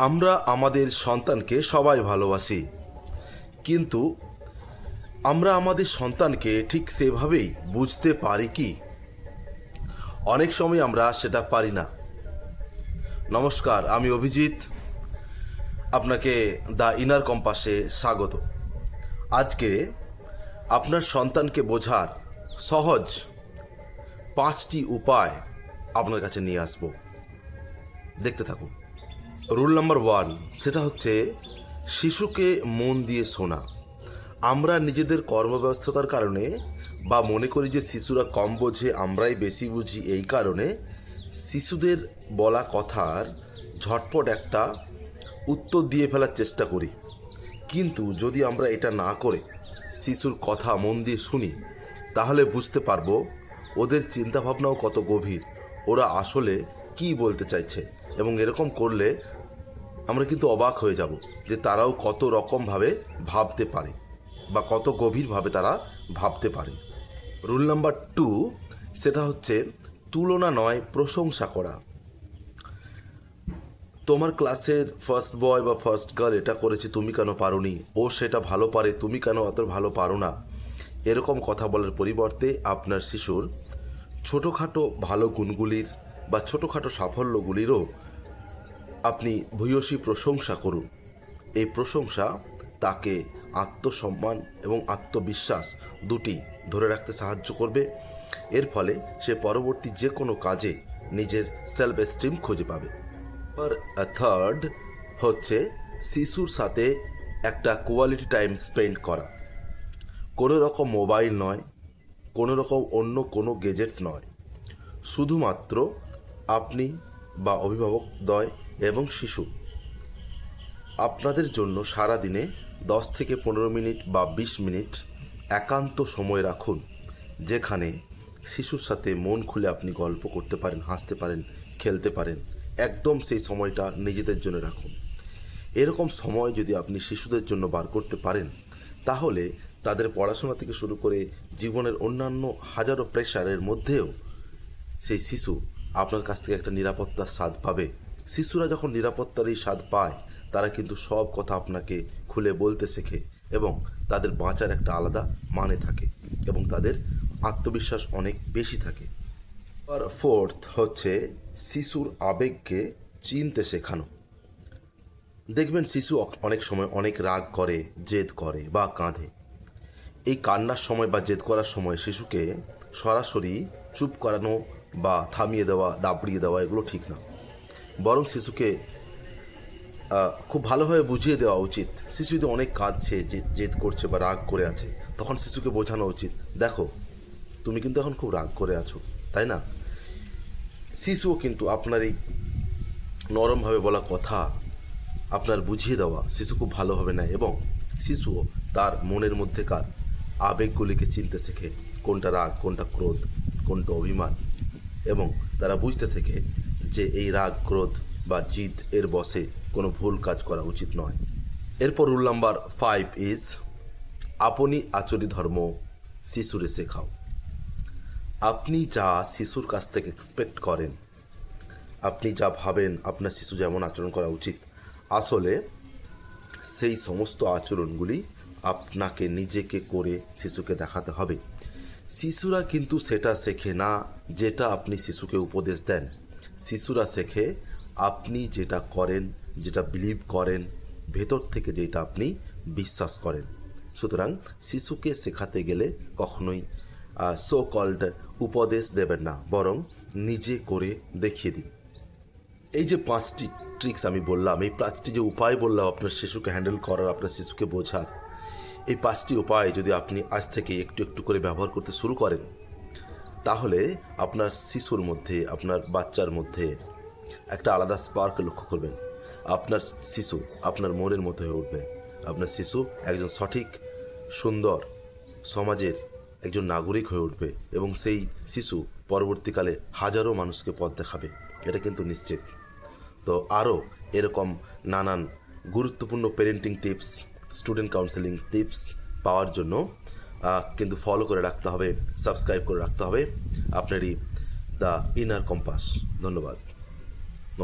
আমরা আমাদের সন্তানকে সবাই ভালোবাসি, কিন্তু আমরা আমাদের সন্তানকে ঠিক সেভাবেই বুঝতে পারি কি? অনেক সময় আমরা সেটা পারি না। নমস্কার, আমি অভিজিৎ, আপনাকে দ্য ইনার কম্পাসে স্বাগত। আজকে আপনার সন্তানকে বোঝার সহজ 5টি উপায় আপনার কাছে নিয়ে আসব। দেখতে থাকুন। রুল নাম্বার 1, সেটা হচ্ছে শিশুকে মন দিয়ে শোনা। আমরা নিজেদের কর্মব্যস্ততার কারণে বা মনে করি যে শিশুরা কম বোঝে, আমরাই বেশি বুঝি, এই কারণে শিশুদের বলা কথার ঝটপট একটা উত্তর দিয়ে ফেলার চেষ্টা করি। কিন্তু যদি আমরা এটা না করে শিশুর কথা মন দিয়ে শুনি, তাহলে বুঝতে পারবো ওদের চিন্তাভাবনাও কত গভীর, ওরা আসলে কী বলতে চাইছে। এবং এরকম করলে আমরা কিন্তু অবাক হয়ে যাব যে তারাও কত রকমভাবে ভাবতে পারে বা কত গভীরভাবে তারা ভাবতে পারে। রুল নাম্বার 2, সেটা হচ্ছে তুলনা নয়, প্রশংসা করা। তোমার ক্লাসের ফার্স্ট বয় বা ফার্স্ট গার্ল এটা করেছে, তুমি কেন পারোনি? ও সেটা ভালো পারে, তুমি কেন অত ভালো পারো না? এরকম কথা বলার পরিবর্তে আপনার শিশুর ছোটোখাটো ভালো গুণগুলির বা ছোটোখাটো সাফল্যগুলিরও আপনি ভূয়সী প্রশংসা করুন। এই প্রশংসা তাকে আত্মসম্মান এবং আত্মবিশ্বাস দুটি ধরে রাখতে সাহায্য করবে। এর ফলে সে পরবর্তী যে কোনো কাজে নিজের সেলফ এস্টিম খুঁজে পাবে। আর থার্ড হচ্ছে শিশুর সাথে একটা কোয়ালিটি টাইম স্পেন্ড করা। কোনো রকম মোবাইল নয়, কোনো রকম অন্য কোনো গেজেটস নয়, শুধুমাত্র আপনি বা অভিভাবকদ্বয় এবং শিশু আপনাদের জন্য সারা দিনে 10 থেকে 15 মিনিট বা 20 মিনিট একান্ত সময় রাখুন, যেখানে শিশুর সাথে মন খুলে আপনি গল্প করতে পারেন, হাসতে পারেন, খেলতে পারেন। একদম সেই সময়টা নিজেদের জন্য রাখুন। এরকম সময় যদি আপনি শিশুদের জন্য বার করতে পারেন, তাহলে তাদের পড়াশোনা থেকে শুরু করে জীবনের অন্যান্য হাজারো প্রেশারের মধ্যেও সেই শিশু আপনার কাছ থেকে একটা নিরাপত্তার স্বাদ পাবে। শিশুরা যখন নিরাপত্তার এই স্বাদ পায়, তারা কিন্তু সব কথা আপনাকে খুলে বলতে শেখে এবং তাদের বাঁচার একটা আলাদা মানে থাকে এবং তাদের আত্মবিশ্বাস অনেক বেশি থাকে। আর ফোর্থ হচ্ছে শিশুর আবেগকে চিনতে শেখানো। দেখবেন শিশু অনেক সময় অনেক রাগ করে, জেদ করে বা কাঁদে। এই কান্নার সময় বা জেদ করার সময় শিশুকে সরাসরি চুপ করানো বা থামিয়ে দেওয়া, দাবড়িয়ে দেওয়া এগুলো ঠিক না। বরং শিশুকে খুব ভালোভাবে বুঝিয়ে দেওয়া উচিত। শিশু যদি অনেক কাঁদছে, জেদ করছে বা রাগ করে আছে, তখন শিশুকে বোঝানো উচিত, দেখো তুমি কিন্তু এখন খুব রাগ করে আছো, তাই না? শিশুও কিন্তু আপনার এই নরমভাবে বলা কথা, আপনার বুঝিয়ে দেওয়া শিশু খুব ভালোভাবে নেয় এবং শিশুও তার মনের মধ্যেকার আবেগগুলিকে চিনতে শেখে, কোনটা রাগ, কোনটা ক্রোধ, কোনটা অভিমান, এবং তারা বুঝতে শেখে যে এই রাগ, ক্রোধ বা জিদ এর বশে কোনো ভুল কাজ করা উচিত নয়। এরপর রুল নাম্বার 5 ইজ আপনি আচরি ধর্ম শিশুরে শেখাও। আপনি যা শিশুর কাছ থেকে এক্সপেক্ট করেন, আপনি যা ভাবেন আপনার শিশু যেমন আচরণ করা উচিত, আসলে সেই সমস্ত আচরণগুলি আপনাকে নিজেকে করে শিশুকে দেখাতে হবে। শিশুরা কিন্তু সেটা শেখে না যেটা আপনি শিশুকে উপদেশ দেন। শিশুরা শেখে আপনি যেটা করেন, যেটা বিলিভ করেন, ভেতর থেকে যেটা আপনি বিশ্বাস করেন। সুতরাং শিশুকে শেখাতে গেলে কখনোই সো কল্ড উপদেশ দেবেন না, বরং নিজে করে দেখিয়ে দিন। এই যে 5টি ট্রিক্স আমি বললাম, এই 5টি যে উপায় বললাম আপনার শিশুকে হ্যান্ডেল করার, আপনার শিশুকে বোঝার, এই 5টি উপায় যদি আপনি আজ থেকে একটু একটু করে ব্যবহার করতে শুরু করেন, তাহলে আপনার শিশুর মধ্যে, আপনার বাচ্চার মধ্যে একটা আলাদা স্পার্ক লক্ষ্য করবেন। আপনার শিশু আপনার মনের মতো হয়ে উঠবে। আপনার শিশু একজন সঠিক, সুন্দর সমাজের একজন নাগরিক হয়ে উঠবে এবং সেই শিশু পরবর্তীকালে হাজারো মানুষকে পথ দেখাবে, এটা কিন্তু নিশ্চিত। তো আরও এরকম নানান গুরুত্বপূর্ণ parenting tips, student counselling tips পাওয়ার জন্য কিন্তু ফলো করে রাখতে হবে, সাবস্ক্রাইব করে রাখতে হবে আপনারই দ্য ইনার কম্পাস। ধন্যবাদ।